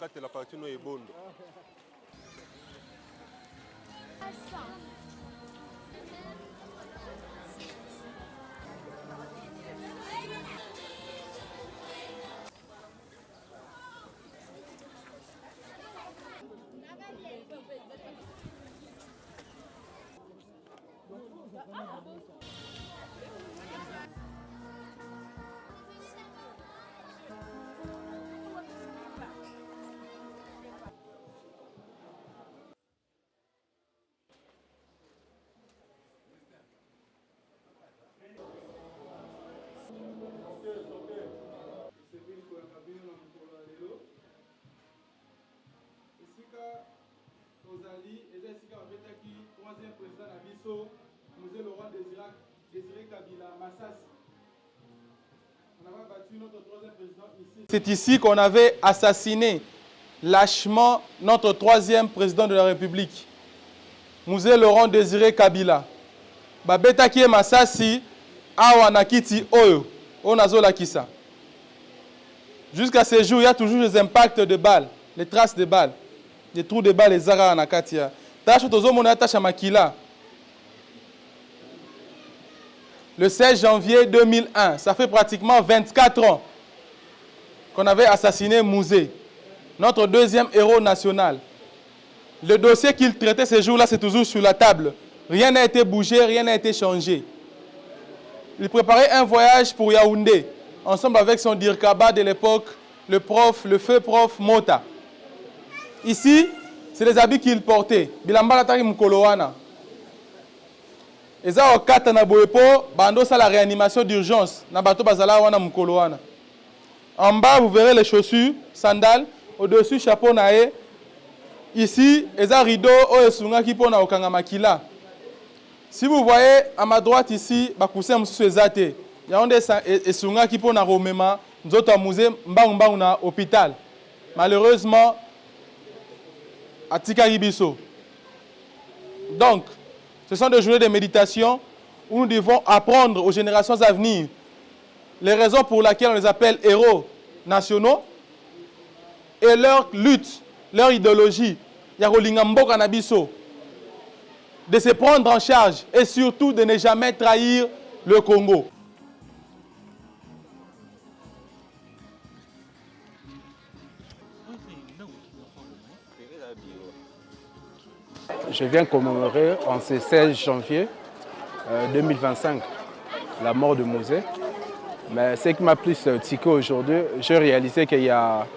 kati la partie no ebondo. C'est ici qu'on avait assassiné lâchement notre troisième président de la République, Musée Laurent Désiré Kabila. Babetaki e masasi awa na kiti oyo, onazola kisa. Jusqu'à ce jour, il y a toujours les impacts de balles, les traces de balles, les trous de balles, les zara na katia. Tache tozo mona tache makila. Le 16 janvier 2001, ça fait pratiquement 24 ans qu'on avait assassiné Musée, notre deuxième héros national. Le dossier qu'il traitait ce jour-là, c'est toujours sur la table. Rien n'a été bougé, rien n'a été changé. Il préparait un voyage pour Yaoundé, ensemble avec son dirkaba de l'époque, le feu prof Mota. Ici, c'est les habits qu'il portait. Bilamba Latari Mukolowana. Et ça, au Katana Boepo, Bando, ça la réanimation d'urgence. Nabato Bazala Wana Mukolowana. En bas, vous verrez les chaussures, sandales. Au-dessus, chapeau nae. Ici, il y a un rideau qui est au Kangamakila. Si vous voyez à ma droite ici, il y a un sunga qui est au Romema, nous autres musée, à hôpital. Malheureusement, à Tikaribiso. Donc, ce sont des journées de méditation où nous devons apprendre aux générations à venir les raisons pour lesquelles on les appelle héros nationaux et leur lutte, leur idéologie. De se prendre en charge et surtout de ne jamais trahir le Congo. Je viens commémorer en ce 16 janvier 2025 la mort de Musée. Mais ce qui m'a plus tiqué aujourd'hui, j'ai réalisé qu'il y a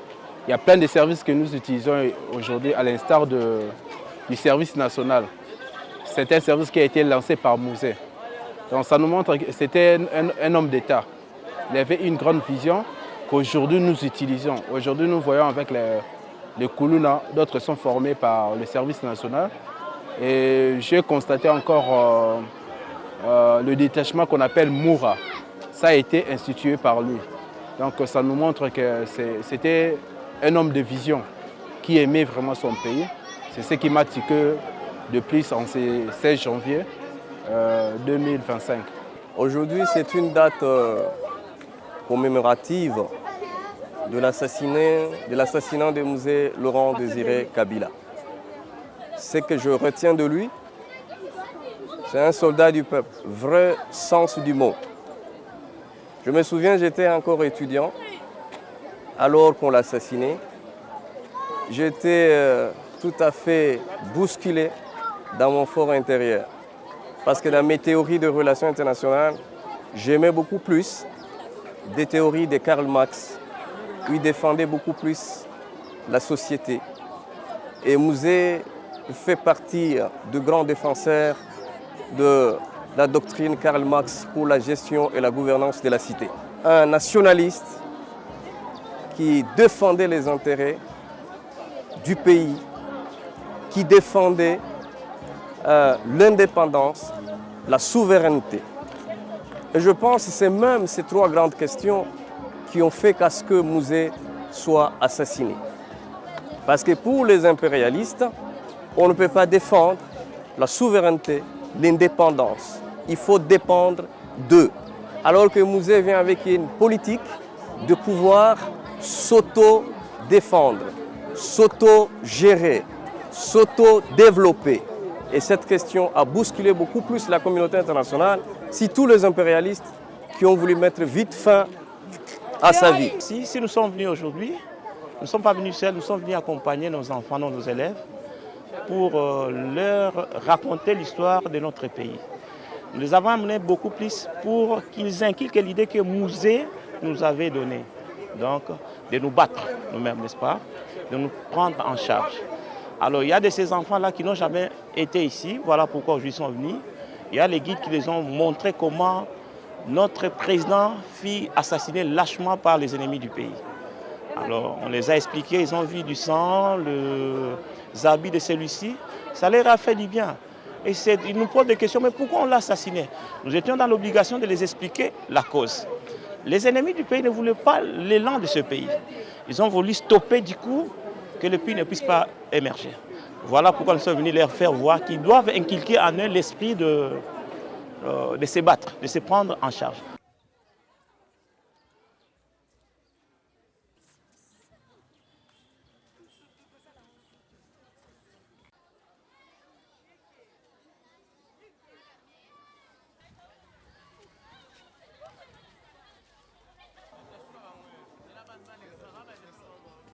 plein de services que nous utilisons aujourd'hui, à l'instar du service national. C'est un service qui a été lancé par Musée. Donc ça nous montre que c'était un homme d'État. Il avait une grande vision qu'aujourd'hui nous utilisons. Aujourd'hui nous voyons avec les Kuluna, d'autres sont formés par le service national. Et j'ai constaté encore le détachement qu'on appelle Moura. Ça a été institué par lui. Donc ça nous montre que c'était un homme de vision qui aimait vraiment son pays. C'est ce qui m'a tiqué de plus en ce 16 janvier 2025. Aujourd'hui, c'est une date commémorative de l'assassinat de Musée Laurent Désiré Kabila. Ce que je retiens de lui, c'est un soldat du peuple, vrai sens du mot. Je me souviens, j'étais encore étudiant alors qu'on l'a assassiné. J'étais tout à fait bousculé dans mon fort intérieur. Parce que dans mes théories de relations internationales, j'aimais beaucoup plus des théories de Karl Marx. Il défendait beaucoup plus la société. Et Musée fait partie de grands défenseurs de la doctrine Karl Marx pour la gestion et la gouvernance de la cité. Un nationaliste qui défendait les intérêts du pays, qui défendait l'indépendance, la souveraineté. Et je pense que c'est même ces trois grandes questions qui ont fait qu'à ce que Musée soit assassiné. Parce que pour les impérialistes, on ne peut pas défendre la souveraineté, l'indépendance. Il faut dépendre d'eux. Alors que Musée vient avec une politique de pouvoir s'auto-défendre, s'auto-gérer, s'auto-développer. Et cette question a bousculé beaucoup plus la communauté internationale si tous les impérialistes qui ont voulu mettre vite fin à sa vie. Si nous sommes venus aujourd'hui, nous ne sommes pas venus seuls, nous sommes venus accompagner nos enfants, nos élèves, pour leur raconter l'histoire de notre pays. Nous les avons amenés beaucoup plus pour qu'ils inculquent l'idée que Mouzé nous avait donnée. Donc, de nous battre nous-mêmes, n'est-ce pas? De nous prendre en charge. Alors, il y a de ces enfants-là qui n'ont jamais été ici, voilà pourquoi aujourd'hui ils sont venus. Il y a les guides qui les ont montré comment notre président fut assassiné lâchement par les ennemis du pays. Alors, on les a expliqués, ils ont vu du sang, les habits de celui-ci. Ça leur a fait du bien. Et ils nous posent des questions, mais pourquoi on l'a assassiné? Nous étions dans l'obligation de les expliquer la cause. Les ennemis du pays ne voulaient pas l'élan de ce pays. Ils ont voulu stopper du coup que le pays ne puisse pas émerger. Voilà pourquoi nous sommes venus leur faire voir qu'ils doivent inculquer en eux l'esprit de se battre, de se prendre en charge.